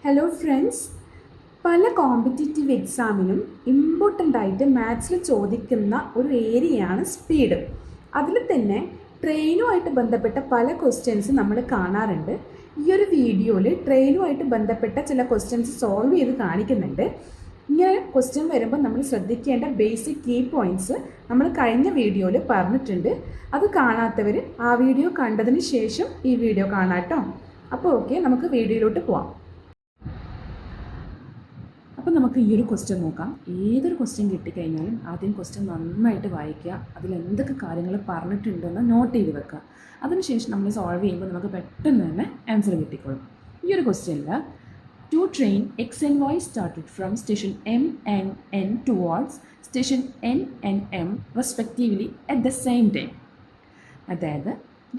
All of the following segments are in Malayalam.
ഹലോ ഫ്രണ്ട്സ്, പല കോമ്പറ്റേറ്റീവ് എക്സാമിനും ഇമ്പോർട്ടൻ്റ് ആയിട്ട് മാത്സിൽ ചോദിക്കുന്ന ഒരു ഏരിയയാണ് സ്പീഡ്. അതിൽ തന്നെ ട്രെയിനുമായിട്ട് ബന്ധപ്പെട്ട പല ക്വസ്റ്റ്യൻസ് നമ്മൾ കാണാറുണ്ട്. ഈ ഒരു വീഡിയോയിൽ ട്രെയിനുമായിട്ട് ബന്ധപ്പെട്ട ചില ക്വസ്റ്റ്യൻസ് സോൾവ് ചെയ്ത് കാണിക്കുന്നുണ്ട്. ഇങ്ങനെ ക്വസ്റ്റ്യൻ വരുമ്പോൾ നമ്മൾ ശ്രദ്ധിക്കേണ്ട ബേസിക് കീ പോയിൻറ്റ്സ് നമ്മൾ കഴിഞ്ഞ വീഡിയോയിൽ പറഞ്ഞിട്ടുണ്ട്. അത് കാണാത്തവർ ആ വീഡിയോ കണ്ടതിന് ശേഷം ഈ വീഡിയോ കാണാം കേട്ടോ. അപ്പോൾ ഓക്കെ, നമുക്ക് വീഡിയോയിലോട്ട് പോവാം. അപ്പോൾ നമുക്ക് ഈ ഒരു ക്വസ്റ്റ്യൻ നോക്കാം. ഏതൊരു ക്വസ്റ്റ്യൻ കിട്ടിക്കഴിഞ്ഞാലും ആദ്യം ക്വസ്റ്റ്യൻ നന്നായിട്ട് വായിക്കുക, അതിൽ എന്തൊക്കെ കാര്യങ്ങൾ പറഞ്ഞിട്ടുണ്ടെന്ന് നോട്ട് ചെയ്ത് വെക്കുക. അതിനുശേഷം നമ്മൾ സോൾവ് ചെയ്യുമ്പോൾ നമുക്ക് പെട്ടെന്ന് തന്നെ ആൻസർ കിട്ടിക്കോളും. ഈ ഒരു ക്വസ്റ്റ്യനിൽ two train X and Y started from station M and N towards station N and M respectively at the same time. അതായത്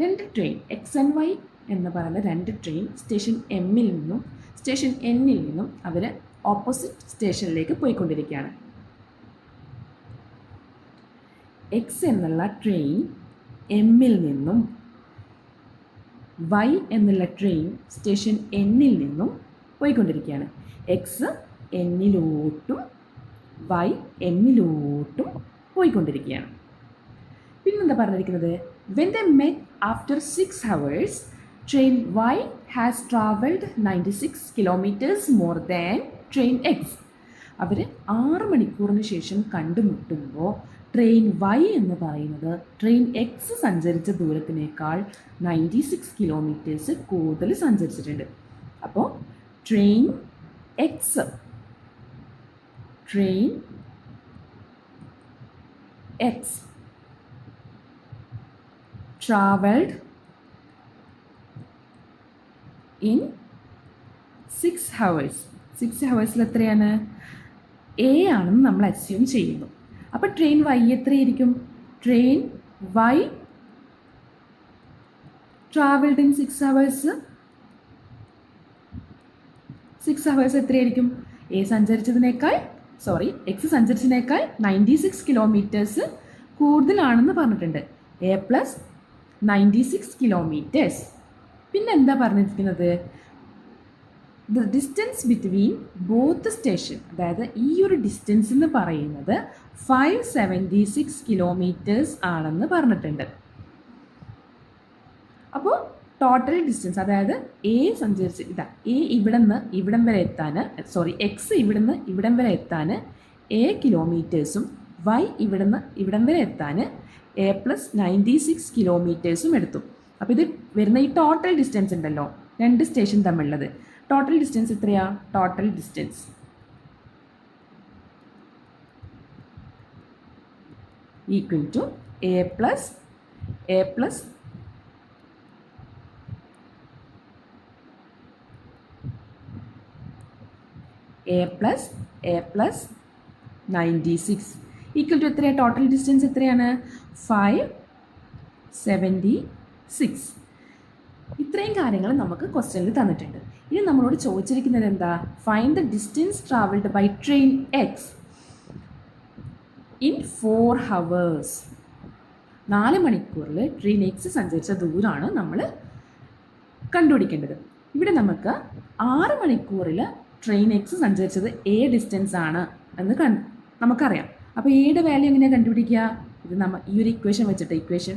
രണ്ട് ട്രെയിൻ എക്സ് ആൻഡ് വൈ എന്ന് പറയുന്ന രണ്ട് ട്രെയിൻ സ്റ്റേഷൻ എമ്മിൽ നിന്നും സ്റ്റേഷൻ എന്നിൽ നിന്നും അവർ ഓപ്പോസിറ്റ് സ്റ്റേഷനിലേക്ക് പോയിക്കൊണ്ടിരിക്കുകയാണ്. എക്സ് എന്നുള്ള ട്രെയിൻ എമ്മിൽ നിന്നും വൈ എന്നുള്ള ട്രെയിൻ സ്റ്റേഷൻ എന്നിൽ നിന്നും പോയിക്കൊണ്ടിരിക്കുകയാണ്. എക്സ് എന്നിലോട്ടും വൈ എമ്മിലോട്ടും പോയിക്കൊണ്ടിരിക്കുകയാണ്. പിന്നെന്താ പറഞ്ഞിരിക്കുന്നത്? When the met after 6 hours, train Y has travelled 96 kilometers more than train X. അവർ 6 മണിക്കൂറിന് ശേഷം കണ്ടുമുട്ടുമ്പോൾ ട്രെയിൻ വൈ എന്ന് പറയുന്നത് ട്രെയിൻ എക്സ് സഞ്ചരിച്ച ദൂരത്തിനേക്കാൾ 96 കിലോമീറ്റേഴ്സ് കൂടുതൽ സഞ്ചരിച്ചിട്ടുണ്ട്. അപ്പോൾ train X travelled in 6 hours. 6 ഹവേഴ്സിൽ എത്രയാണ്? എ ആണെന്ന് നമ്മൾ അസ്യൂം ചെയ്യുന്നു. അപ്പോൾ ട്രെയിൻ വൈ എത്രയായിരിക്കും? Train Y travelled in 6 hours. 6 hours എത്രയായിരിക്കും? എക്സ് സഞ്ചരിച്ചതിനേക്കാൾ 96 കിലോമീറ്റേഴ്സ് കൂടുതലാണെന്ന് പറഞ്ഞിട്ടുണ്ട്. A plus 96 kilometres. പിന്നെ എന്താ പറഞ്ഞിരിക്കുന്നത്? The distance between both station, അതായത് ഈ ഒരു ഡിസ്റ്റൻസ് എന്ന് പറയുന്നത് 576 കിലോമീറ്റേഴ്സ് ആണെന്ന് പറഞ്ഞിട്ടുണ്ട്. അപ്പോൾ ടോട്ടൽ ഡിസ്റ്റൻസ്, അതായത് എ സഞ്ചരിച്ച് എ ഇവിടെ നിന്ന് ഇവിടം വരെ എത്താൻ എക്സ് ഇവിടുന്ന് ഇവിടം വരെ എത്താൻ എ കിലോമീറ്റേഴ്സും വൈ ഇവിടുന്ന് ഇവിടം വരെ എത്താൻ എ പ്ലസ് 96 കിലോമീറ്റേഴ്സും എടുത്തു. അപ്പോൾ ഇത് വരുന്ന ഈ ടോട്ടൽ ഡിസ്റ്റൻസ് ഉണ്ടല്ലോ, രണ്ട് സ്റ്റേഷൻ തമ്മിലുള്ളത്, ടോട്ടൽ ഡിസ്റ്റൻസ് എത്രയാ? Total distance equal to A plus 96 equal to എത്രയാണ്? ടോട്ടൽ ഡിസ്റ്റൻസ് എത്രയാണ്? 576. ഇത്രയും കാര്യങ്ങൾ നമുക്ക് ക്വസ്റ്റ്യനിൽ തന്നിട്ടുണ്ട്. ഇനി നമ്മളോട് ചോദിച്ചിരിക്കുന്നത് എന്താ? Find the distance travelled by train X in 4 hours. 4 മണിക്കൂറിൽ ട്രെയിൻ എക്സ് സഞ്ചരിച്ച ദൂരമാണ് നമ്മൾ കണ്ടുപിടിക്കേണ്ടത്. ഇവിടെ നമുക്ക് 6 മണിക്കൂറിൽ ട്രെയിൻ എക്സ് സഞ്ചരിച്ചത് എ ഡിസ്റ്റൻസ് ആണ് എന്ന് നമുക്കറിയാം. അപ്പോൾ എയുടെ വാല്യൂ എങ്ങനെയാണ് കണ്ടുപിടിക്കുക? ഇത് നമ്മൾ ഈ ഒരു ഇക്വേഷൻ വെച്ചിട്ട്, ഇക്വേഷൻ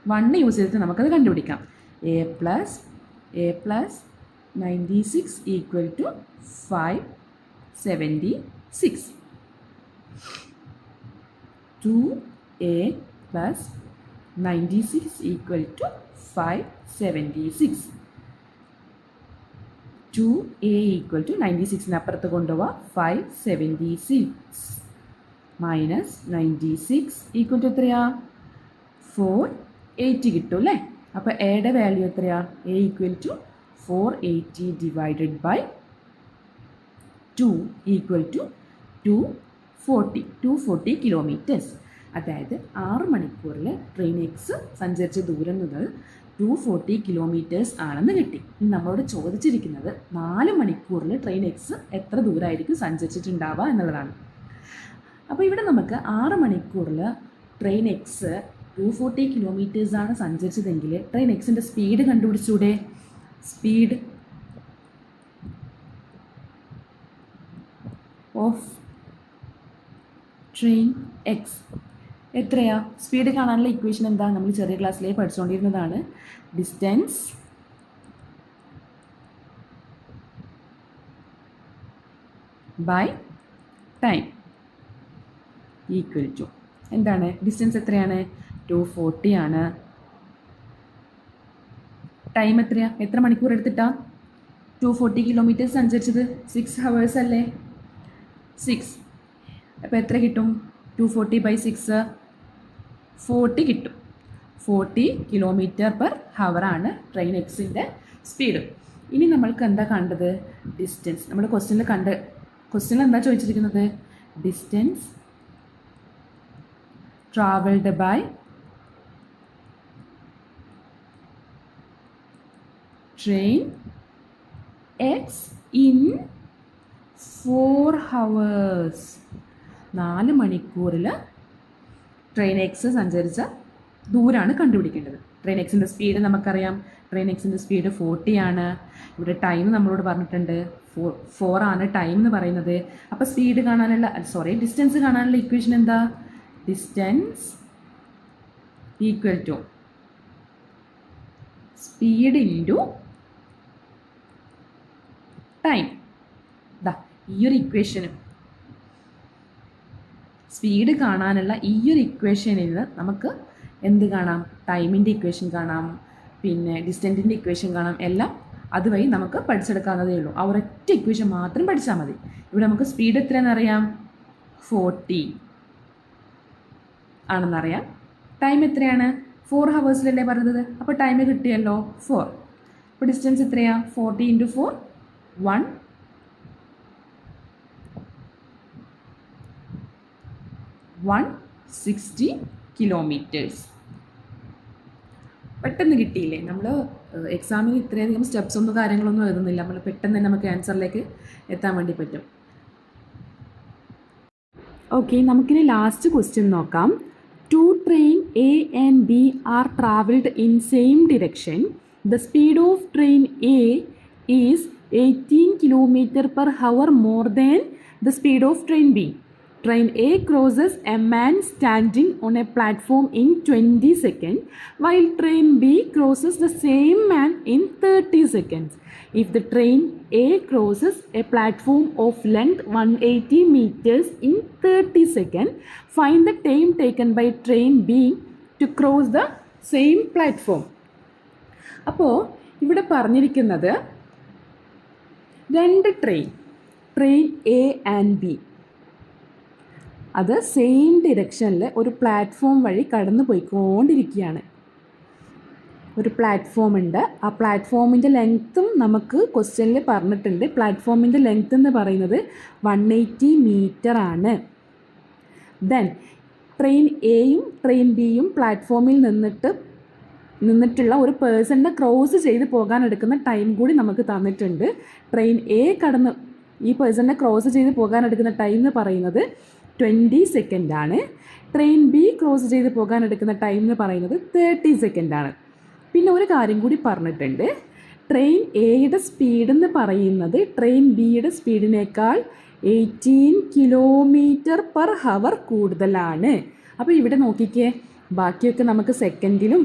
1 യൂസ് ചെയ്തിട്ട് നമുക്കത് കണ്ടുപിടിക്കാം. A plus 96 equal to 576. 2a plus 96 equal to 576. 2a equal to 96 അപ്പുറത്ത് കൊണ്ടുപോവാം. 576 മൈനസ് 96 ഈക്വൽ ടു എത്രയാ? 480 കിട്ടും അല്ലേ? അപ്പോൾ എയുടെ വാല്യൂ എത്രയാ? A equal to 480 divided by 2 equal to 240 kilometres. അതായത് 6 മണിക്കൂറിൽ ട്രെയിൻ എക്സ് സഞ്ചരിച്ച ദൂരം എന്നത് 240 കിലോമീറ്റേഴ്സ് ആണെന്ന് കിട്ടി. ഇനി നമ്മളോട് ചോദിച്ചിരിക്കുന്നത് 4 മണിക്കൂറിൽ ട്രെയിൻ എക്സ് എത്ര ദൂരമായിരിക്കും സഞ്ചരിച്ചിട്ടുണ്ടാവുക എന്നുള്ളതാണ്. അപ്പോൾ ഇവിടെ നമുക്ക് 6 മണിക്കൂറിൽ ട്രെയിൻ എക്സ് 240 കിലോമീറ്റേഴ്സാണ് സഞ്ചരിച്ചതെങ്കിൽ ട്രെയിൻ എക്സിൻ്റെ സ്പീഡ് കണ്ടുപിടിച്ചൂടെ? സ്പീഡ് ഓഫ് ട്രെയിൻ എക്സ് എത്രയാ? സ്പീഡ് കാണാനുള്ള ഇക്വേഷൻ എന്താ? നമ്മൾ ചെറിയ ക്ലാസ്സിലേ പഠിച്ചുകൊണ്ടിരുന്നതാണ്. Distance by time equal to എന്താണ്? ഡിസ്റ്റൻസ് എത്രയാണ്? 240 ആണ്. ടൈം എത്രയാ? എത്ര മണിക്കൂർ എടുത്തിട്ടാ 240 കിലോമീറ്റേഴ്സ് സഞ്ചരിച്ചത്? 6 hours അല്ലേ? 6. അപ്പോൾ എത്ര കിട്ടും? 240/6 40 കിട്ടും. 40 km/h ആണ് ട്രെയിൻ എക്സിൻ്റെ സ്പീഡ്. ഇനി നമ്മൾക്ക് എന്താ കണ്ടത്? ഡിസ്റ്റൻസ്. നമ്മൾ ക്വസ്റ്റ്യനിൽ എന്താ ചോദിച്ചിരിക്കുന്നത്? Distance travelled by train X in 4 hours. 4 മണിക്കൂറിൽ ട്രെയിൻ എക്സ് സഞ്ചരിച്ച ദൂരമാണ് കണ്ടുപിടിക്കേണ്ടത്. ട്രെയിൻ എക്സിൻ്റെ സ്പീഡ് നമുക്കറിയാം. ട്രെയിൻ എക്സിൻ്റെ സ്പീഡ് 40 ആണ്. ഇവിടെ ടൈം നമ്മളോട് പറഞ്ഞിട്ടുണ്ട് 4 ആണ് ടൈം എന്ന് പറയുന്നത്. അപ്പോൾ സ്പീഡ് കാണാനുള്ള ഡിസ്റ്റൻസ് കാണാനുള്ള ഇക്വേഷൻ എന്താ? Distance equal to speed into time. ഈ ഒരു ഇക്വേഷനും സ്പീഡ് കാണാനുള്ള ഈ ഒരു ഇക്വേഷനിൽ നിന്ന് നമുക്ക് എന്ത് കാണാം? ടൈമിൻ്റെ ഇക്വേഷൻ കാണാം, പിന്നെ ഡിസ്റ്റൻസിൻ്റെ ഇക്വേഷൻ കാണാം. എല്ലാം അതുവഴി നമുക്ക് പഠിച്ചെടുക്കാവുന്നതേ ഉള്ളൂ. ആ ഒരൊറ്റ ഇക്വേഷൻ മാത്രം പഠിച്ചാൽ മതി. ഇവിടെ നമുക്ക് സ്പീഡ് എത്രയാണെന്നറിയാം? 40 ആണെന്നറിയാം. ടൈം എത്രയാണ്? 4 hours പറഞ്ഞത്. അപ്പോൾ ടൈം കിട്ടിയല്ലോ 4. അപ്പോൾ ഡിസ്റ്റൻസ് എത്രയാ? 40 × 4 160 കിലോമീറ്റേഴ്സ്. പെട്ടെന്ന് കിട്ടിയില്ലേ? നമ്മൾ എക്സാമിന് ഇത്രയധികം സ്റ്റെപ്സ് ഒന്നും കാര്യങ്ങളൊന്നും എഴുതുന്നില്ല. നമ്മൾ പെട്ടെന്ന് തന്നെ നമുക്ക് ആൻസറിലേക്ക് എത്താൻ വേണ്ടി പറ്റും. ഓക്കെ, നമുക്കിനി ലാസ്റ്റ് ക്വസ്റ്റ്യൻ നോക്കാം. 2 train A and B are travelled in same direction. The speed of train A is 18 km/h more than the speed of train B. Train A crosses a man standing on a platform in 20 seconds, while train B crosses the same man in 30 seconds. If the train A crosses a platform of length 180 meters in 30 seconds, find the time taken by train B to cross the same platform. അപ്പോൾ ഇവിടെ പറഞ്ഞിരിക്കുന്നത് 2 ട്രെയിൻ എ ആൻഡ് ബി അത് സെയിം ഡിറക്ഷനിൽ ഒരു പ്ലാറ്റ്ഫോം വഴി കടന്നു പോയിക്കൊണ്ടിരിക്കുകയാണ്. ഒരു പ്ലാറ്റ്ഫോം ഉണ്ട്. ആ പ്ലാറ്റ്ഫോമിൻ്റെ ലെങ്ത്തും നമുക്ക് ക്വസ്റ്റ്യനിൽ പറഞ്ഞിട്ടുണ്ട്. പ്ലാറ്റ്ഫോമിൻ്റെ ലെങ്ത്ത് എന്ന് പറയുന്നത് 180 മീറ്റർ ആണ്. ദെൻ ട്രെയിൻ എയും ട്രെയിൻ ബിയും പ്ലാറ്റ്ഫോമിൽ നിന്നിട്ടുള്ള ഒരു പേഴ്സണിനെ ക്രോസ് ചെയ്ത് പോകാൻ എടുക്കുന്ന ടൈം കൂടി നമുക്ക് തന്നിട്ടുണ്ട്. ട്രെയിൻ എ ഈ പേഴ്സണിനെ ക്രോസ് ചെയ്ത് പോകാൻ എടുക്കുന്ന ടൈം എന്ന് പറയുന്നത് 20 സെക്കൻഡ് ആണ്. ട്രെയിൻ ബി ക്രോസ് ചെയ്ത് പോകാൻ എടുക്കുന്ന ടൈം എന്ന് പറയുന്നത് 30 സെക്കൻഡ് ആണ്. പിന്നെ ഒരു കാര്യം കൂടി പറഞ്ഞിട്ടുണ്ട്. ട്രെയിൻ എയുടെ സ്പീഡ് എന്ന് പറയുന്നത് ട്രെയിൻ ബിയുടെ സ്പീഡിനേക്കാൾ 18 km/h കൂടുതലാണ്. അപ്പോൾ ഇവിടെ നോക്കിക്കേ, ബാക്കിയൊക്കെ നമുക്ക് സെക്കൻഡിലും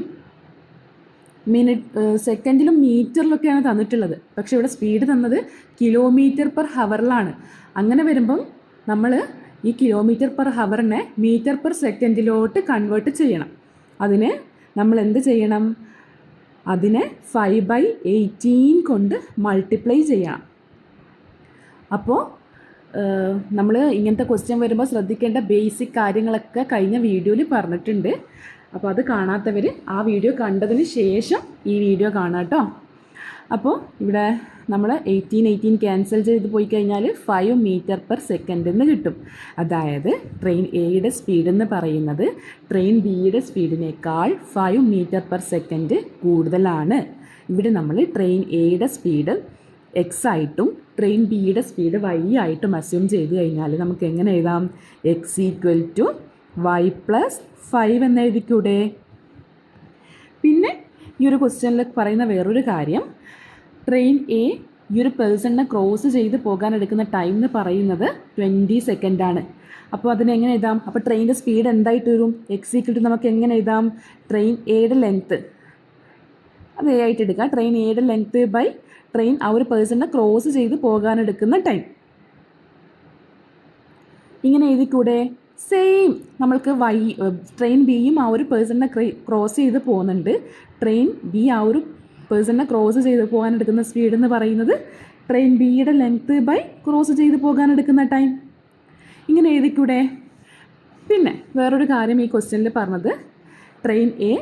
മീറ്ററിലൊക്കെയാണ് തന്നിട്ടുള്ളത്. പക്ഷേ ഇവിടെ സ്പീഡ് തന്നത് km/h. അങ്ങനെ വരുമ്പം നമ്മൾ ഈ km/h മീറ്റർ/സെക്കൻഡിലോട്ട് കൺവേർട്ട് ചെയ്യണം. അതിന് നമ്മൾ എന്ത് ചെയ്യണം? അതിനെ 5/18 കൊണ്ട് മൾട്ടിപ്ലൈ ചെയ്യണം. അപ്പോൾ നമ്മൾ ഇങ്ങനത്തെ ക്വസ്റ്റ്യൻ വരുമ്പോൾ ശ്രദ്ധിക്കേണ്ട ബേസിക് കാര്യങ്ങളൊക്കെ കഴിഞ്ഞ വീഡിയോയിൽ പറഞ്ഞിട്ടുണ്ട്. അപ്പോൾ അത് കാണാത്തവർ ആ വീഡിയോ കണ്ടതിന് ശേഷം ഈ വീഡിയോ കാണാം കേട്ടോ. അപ്പോൾ ഇവിടെ നമ്മൾ 18 ക്യാൻസൽ ചെയ്ത് പോയി കഴിഞ്ഞാൽ 5 മീറ്റർ/സെക്കൻഡ് എന്ന് കിട്ടും. അതായത് ട്രെയിൻ എയുടെ സ്പീഡ് എന്ന് പറയുന്നത് ട്രെയിൻ ബിയുടെ സ്പീഡിനേക്കാൾ 5 മീറ്റർ/സെക്കൻഡ് കൂടുതലാണ്. ഇവിടെ നമ്മൾ ട്രെയിൻ എയുടെ സ്പീഡ് എക്സ് ആയിട്ടും ട്രെയിൻ ബിയുടെ സ്പീഡ് വൈ ആയിട്ടും അസ്യൂം ചെയ്ത് കഴിഞ്ഞാൽ നമുക്ക് എങ്ങനെ എഴുതാം? X equal to Y plus 5 എന്ന് എഴുതിക്കൂടെ? പിന്നെ ഈ ഒരു ക്വസ്റ്റ്യനിൽ പറയുന്ന വേറൊരു കാര്യം, ട്രെയിൻ എ ഈ ഒരു പേഴ്സണിനെ ക്രോസ് ചെയ്ത് പോകാൻ എടുക്കുന്ന ടൈം എന്ന് പറയുന്നത് 20 സെക്കൻഡാണ്. അപ്പോൾ അതിനെങ്ങനെ എഴുതാം? അപ്പോൾ ട്രെയിനിൻ്റെ സ്പീഡ് എന്തായിട്ട് വരും? എക്സ് ഈക്വൽ ടു നമുക്ക് എങ്ങനെ എഴുതാം? ട്രെയിൻ എയുടെ ലെങ്ത്ത് അത് എ ആയിട്ട് എടുക്കുക. ട്രെയിൻ എയുടെ ലെങ്ത്ത് ബൈ ട്രെയിൻ ആ ഒരു പേഴ്സണിനെ ക്രോസ് ചെയ്ത് പോകാനെടുക്കുന്ന ടൈം. ഇങ്ങനെ എഴുതിക്കൂടെ? സെയിം നമ്മൾക്ക് ട്രെയിൻ ബിയും ആ ഒരു പേഴ്സണിനെ ക്രോസ് ചെയ്ത് പോകുന്നുണ്ട്. ട്രെയിൻ ബി ആ ഒരു പേഴ്സണിനെ ക്രോസ് ചെയ്ത് പോകാനെടുക്കുന്ന സ്പീഡ് എന്ന് പറയുന്നത് ട്രെയിൻ ബിയുടെ ലെങ്ത്ത് ബൈ ക്രോസ് ചെയ്ത് പോകാനെടുക്കുന്ന ടൈം. ഇങ്ങനെ എഴുതിക്കൂടെ? പിന്നെ വേറൊരു കാര്യം ഈ ക്വസ്റ്റ്യനിൽ പറഞ്ഞത്, ട്രെയിൻ എ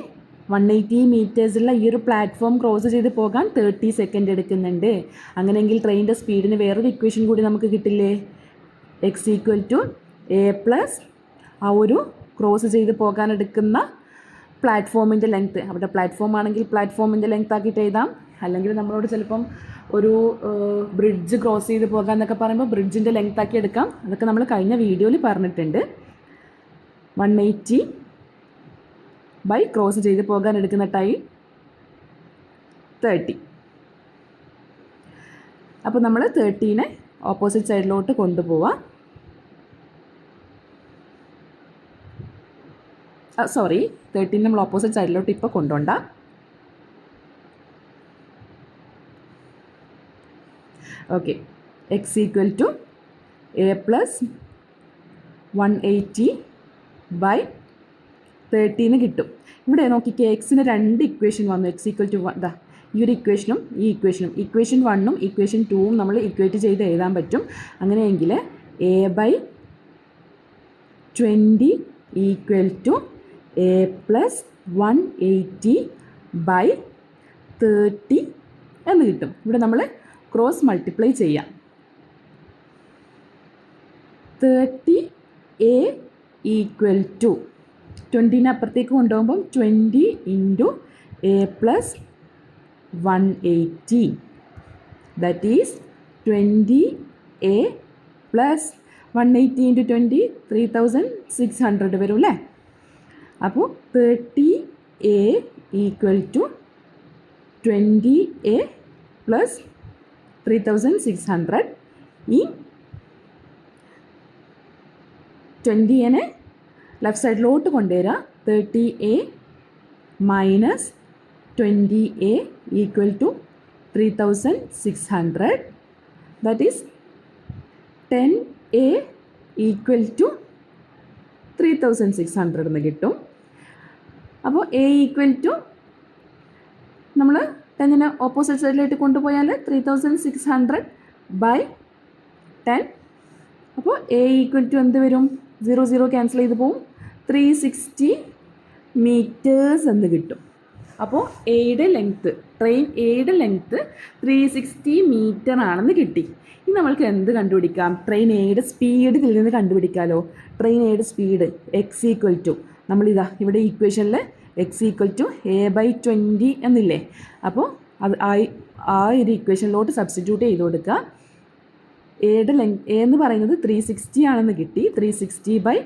180 മീറ്റേഴ്സുള്ള ഈ ഒരു പ്ലാറ്റ്ഫോം ക്രോസ് ചെയ്ത് പോകാൻ 30 സെക്കൻഡ് എടുക്കുന്നുണ്ട്. അങ്ങനെയെങ്കിൽ ട്രെയിനിൻ്റെ സ്പീഡിന് വേറൊരു ഇക്വേഷൻ കൂടി നമുക്ക് കിട്ടില്ലേ? X equal to A plus ആ ഒരു ക്രോസ് ചെയ്ത് പോകാനെടുക്കുന്ന പ്ലാറ്റ്ഫോമിൻ്റെ ലെങ്ത്ത്. അവിടെ പ്ലാറ്റ്ഫോം ആണെങ്കിൽ പ്ലാറ്റ്ഫോമിൻ്റെ ലെങ്ത്ത് ആക്കിയിട്ട് എഴുതാം. അല്ലെങ്കിൽ നമ്മളോട് ചിലപ്പം ഒരു ബ്രിഡ്ജ് ക്രോസ് ചെയ്ത് പോകാൻ എന്നൊക്കെ പറയുമ്പോൾ ബ്രിഡ്ജിൻ്റെ ലെങ്ത്ത് ആക്കി എടുക്കാം. അതൊക്കെ നമ്മൾ കഴിഞ്ഞ വീഡിയോയിൽ പറഞ്ഞിട്ടുണ്ട്. 180 ബൈ ക്രോസ് ചെയ്ത് പോകാൻ എടുക്കുന്ന ടൈം 30. അപ്പോൾ നമ്മൾ 30നെ ഓപ്പോസിറ്റ് സൈഡിലോട്ട് കൊണ്ടുപോവാം. സോറി, 13 നമ്മൾ ഓപ്പോസിറ്റ് സൈഡിലോട്ട് ഇപ്പോൾ കൊണ്ടുപോണ്ട. Okay, X equal to A plus 180 by 13 കിട്ടും. ഇവിടെ നോക്കിക്കേ, എക്സിന് 2 ഇക്വേഷൻ വന്നു. എക്സ് ഈക്വൽ ടു ദാ ഈ ഒരു ഇക്വേഷനും ഈ ഇക്വേഷനും, ഇക്വേഷൻ 1ഉം ഇക്വേഷൻ 2ഉം നമ്മൾ ഇക്വേറ്റ് ചെയ്ത് എഴുതാൻ പറ്റും. അങ്ങനെയെങ്കിൽ A by 20 equal to A plus 180 by 30 എന്ന് കിട്ടും. ഇവിടെ നമ്മൾ ക്രോസ് മൾട്ടിപ്ലൈ ചെയ്യാം. 30 എ ഈക്വൽ ടു 20നെ അപ്പുറത്തേക്ക് കൊണ്ടുപോകുമ്പം 20 into A plus 180 that is 20 A plus 180 into 20 3600 വരും അല്ലേ? അപ്പോൾ 30 A equal to 20 A plus 3600. ഈ 20നെ ലെഫ്റ്റ് സൈഡിലോട്ട് കൊണ്ടുവരിക. 30 A minus 20 A equal to 3600 that is 10 A equal to 3600 എന്ന് കിട്ടും. അപ്പോൾ എ ഈക്വൽ ടു നമ്മൾ 10നെ ഓപ്പോസിറ്റ് സൈഡിലായിട്ട് കൊണ്ടുപോയാൽ 3600 ബൈ 10. അപ്പോൾ എ ഈക്വൽ ടു എന്ത് വരും? 0 ക്യാൻസൽ ചെയ്ത് പോവും. 360 മീറ്റേഴ്സ് എന്ന് കിട്ടും. അപ്പോൾ എയുടെ ലെങ്ത്ത്, ട്രെയിൻ എയുടെ ലെങ്ത്ത് 360 മീറ്റർ ആണെന്ന് കിട്ടി. ഇനി നമ്മൾക്ക് എന്ത് കണ്ടുപിടിക്കാം? ട്രെയിൻ എയുടെ സ്പീഡ് ഇതിൽ നിന്ന് കണ്ടുപിടിക്കാമല്ലോ. ട്രെയിൻ എയുടെ സ്പീഡ് എക്സ് ഈക്വൽ ടു, നമ്മളിതാ ഇവിടെ ഈക്വേഷനിൽ X equal to A by 20 എന്നില്ലേ? അപ്പോൾ അത് ആ ഒരു ഇക്വേഷനിലോട്ട് സബ്സ്റ്റിറ്റ്യൂട്ട് ചെയ്ത് കൊടുക്കുക. എയുടെ എ എന്ന് പറയുന്നത് 360 ആണെന്ന് കിട്ടി. 360 by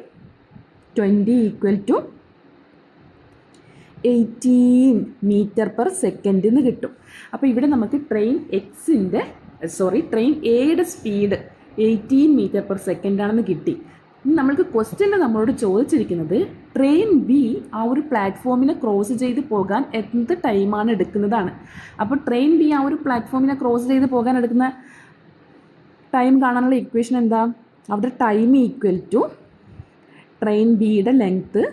20 equal to 18 metre per second എന്ന് കിട്ടും. അപ്പോൾ ഇവിടെ നമുക്ക് ട്രെയിൻ ട്രെയിൻ എയുടെ സ്പീഡ് 18 മീറ്റർ പെർ സെക്കൻഡ് ആണെന്ന് കിട്ടി. നമ്മൾക്ക് ക്വസ്റ്റ്യനിൽ നമ്മളോട് ചോദിച്ചിരിക്കുന്നത് ട്രെയിൻ ബി ആ ഒരു പ്ലാറ്റ്ഫോമിനെ ക്രോസ് ചെയ്ത് പോകാൻ എന്ത് ടൈമാണ് എടുക്കുന്നതാണ്. അപ്പോൾ ട്രെയിൻ ബി ആ ഒരു പ്ലാറ്റ്ഫോമിനെ ക്രോസ് ചെയ്ത് പോകാൻ എടുക്കുന്ന ടൈം കാണാനുള്ള ഇക്വേഷൻ എന്താ? അവിടെ ടൈം ഈക്വൽ ടു ട്രെയിൻ ബിയുടെ ലെങ്ത്ത്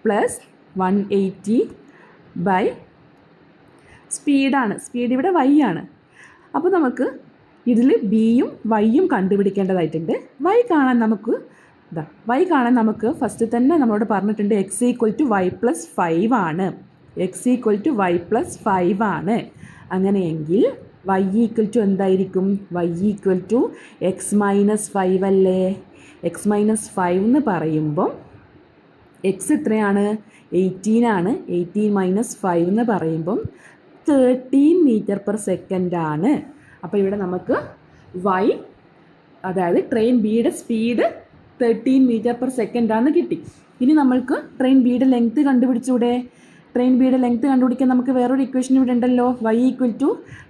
പ്ലസ് 180 ബൈ സ്പീഡാണ്. സ്പീഡ് ഇവിടെ വൈ ആണ്. അപ്പോൾ നമുക്ക് ഇതിൽ ബിയും വൈയും കണ്ടുപിടിക്കേണ്ടതായിട്ടുണ്ട്. വൈ കാണാൻ നമുക്ക് ഫസ്റ്റ് തന്നെ നമ്മളോട് പറഞ്ഞിട്ടുണ്ട് X equal to Y plus 5 ആണ്. X equal to Y plus 5 ആണ്. അങ്ങനെയെങ്കിൽ വൈ ഈക്വൽ ടു എന്തായിരിക്കും? Y equal to X minus 5 അല്ലേ? എക്സ് മൈനസ് 5 എന്ന് പറയുമ്പം എക്സ് എത്രയാണ്? 18 ആണ്. 18 മൈനസ് 5 എന്ന് പറയുമ്പം 13 മീറ്റർ പെർ സെക്കൻഡ് ആണ്. അപ്പോൾ ഇവിടെ നമുക്ക് വൈ, അതായത് ട്രെയിൻ ബിയുടെ സ്പീഡ് 13 മീറ്റർ പെർ സെക്കൻഡ് ആണെന്ന് കിട്ടി. ഇനി നമ്മൾക്ക് ട്രെയിൻ ബിയുടെ ലെങ്ത്ത് കണ്ടുപിടിച്ചൂടെ? ട്രെയിൻ ബിയുടെ ലെങ്ത് കണ്ടുപിടിക്കാൻ നമുക്ക് വേറൊരു ഇക്വേഷൻ ഇവിടെ ഉണ്ടല്ലോ. y =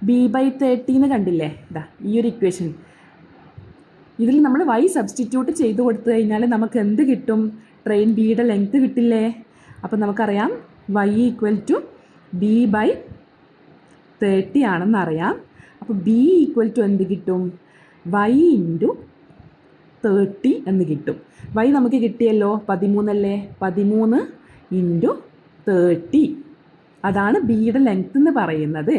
b/30 എന്ന് കണ്ടില്ലേ? ഇതാ ഈ ഒരു ഇക്വേഷൻ. ഇതിൽ നമ്മൾ y സബ്സ്റ്റിറ്റ്യൂട്ട് ചെയ്ത് കൊടുത്തു കഴിഞ്ഞാൽ നമുക്ക് എന്ത് കിട്ടും? ട്രെയിൻ ബിയുടെ ലെങ്ത് കിട്ടില്ലേ? അപ്പം നമുക്കറിയാം y = b/30 ആണെന്നറിയാം. അപ്പോൾ b = എന്ത് കിട്ടും? y × 30 എന്ന് കിട്ടും. y നമുക്ക് കിട്ടിയല്ലോ 13 അല്ലേ? 13 × 30 അതാണ് ബിയുടെ ലെങ്ത് എന്ന് പറയുന്നത്.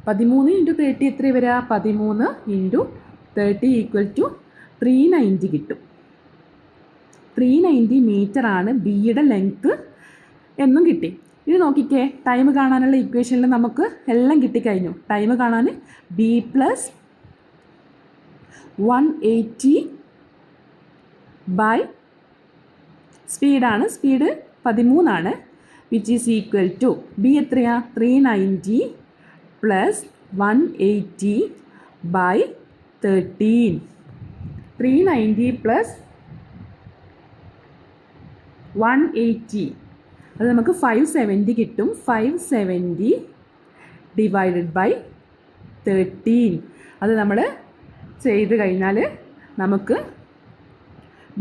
13 × 30 എത്ര വരിക? 13 × 30 = 390 കിട്ടും. 390 മീറ്റർ ആണ് ബിയുടെ ലെങ്ത് എന്നും കിട്ടി. ഇത് നോക്കിക്കേ, ടൈം കാണാനുള്ള ഇക്വേഷനിൽ നമുക്ക് എല്ലാം കിട്ടിക്കഴിഞ്ഞു. ടൈം കാണാൻ b + 180 ബൈ സ്പീഡാണ്. സ്പീഡ് 13 ആണ്. Which is equal to B എത്രയാ? 390 + 180 ബൈ 13. 390 + 180 അത് നമുക്ക് 570 കിട്ടും. 570 ഡിവൈഡഡ് ബൈ 13 അത് നമ്മൾ ചെയ്ത് കഴിഞ്ഞാൽ നമുക്ക്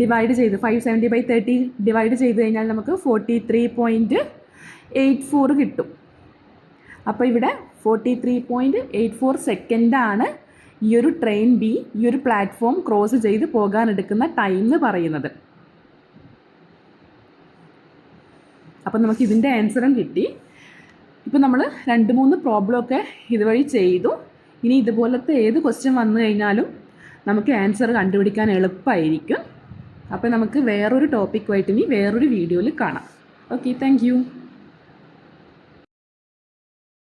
ഡിവൈഡ് ചെയ്ത് 570/30 ഡിവൈഡ് ചെയ്ത് കഴിഞ്ഞാൽ നമുക്ക് 43.84 കിട്ടും. അപ്പോൾ ഇവിടെ 43.84 സെക്കൻഡാണ് ഈ ഒരു ട്രെയിൻ ബി ഈ ഒരു പ്ലാറ്റ്ഫോം ക്രോസ് ചെയ്ത് പോകാനെടുക്കുന്ന ടൈം എന്ന് പറയുന്നത്. അപ്പം നമുക്ക് ഇതിൻ്റെ ആൻസറും കിട്ടി. ഇപ്പം നമ്മൾ 2-3 പ്രോബ്ലമൊക്കെ ഇതുവഴി ചെയ്തു. ഇനി ഇതുപോലത്തെ ഏത് ക്വസ്റ്റ്യൻ വന്നു കഴിഞ്ഞാലും നമുക്ക് ആൻസർ കണ്ടുപിടിക്കാൻ എളുപ്പമായിരിക്കും. അപ്പോൾ നമുക്ക് വേറൊരു ടോപ്പിക്കുമായിട്ട് ഇനി വേറൊരു വീഡിയോയിൽ കാണാം. Okay, thank you.